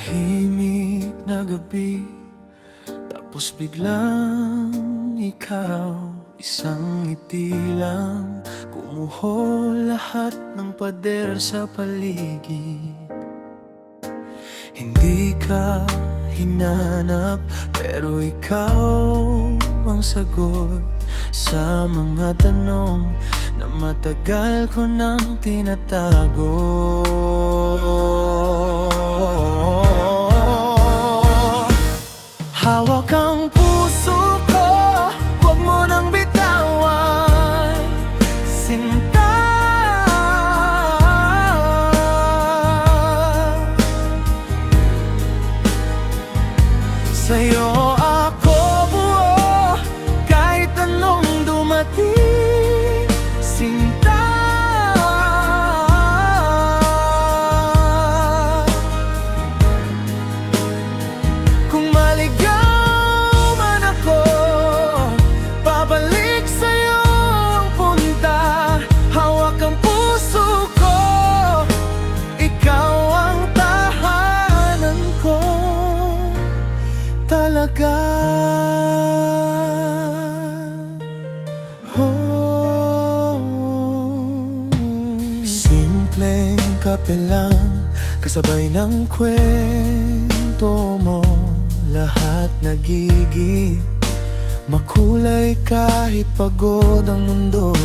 Tahimik na gabi, tapos biglang ikaw, isang ngiti lang, gumuho lahat ng pader sa paligid. Hindi ka hinanap, pero ikaw ang sagot sa mga tanong na matagal ko nang tinatago. Hawak ang puso ko, huwag mo nang bitawan, sinta. Sa'yo ako buo, kahit anong dumating, sinta. Kung maligaw man ako, babalik sa'yo ang punta. Hawak ang puso ko, ikaw ang tahanan ko talaga. Simpleng kape lang, kasabay ng kwento mo, lahat nagiging makulay kahit pagod ang mundo.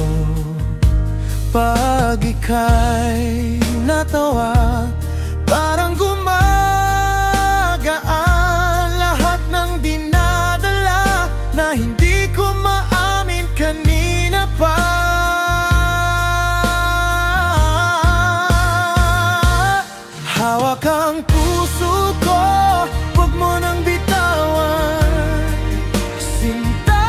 Pag ika'y natawa, parang gumagaan lahat ng dinadala na hindi ko maamin kanina pa. Hawak ang puso ko, huwag mo nang bitawan, sinta.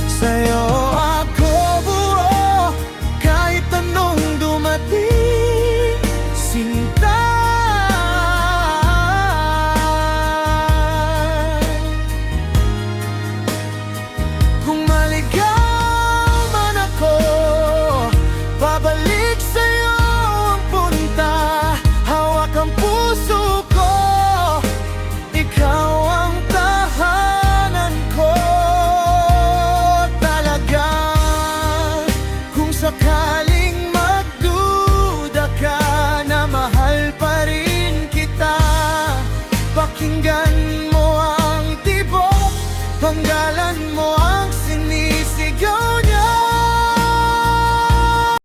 Sa'yo ako buo, kahit anong dumating, sinta. Kung maligaw man ako, babalik sa'yo ang punta. Hawak ang puso ko, ikaw ang tahanan ko talaga. Kung sakaling magduda ka na mahal pa rin kita, pakinggan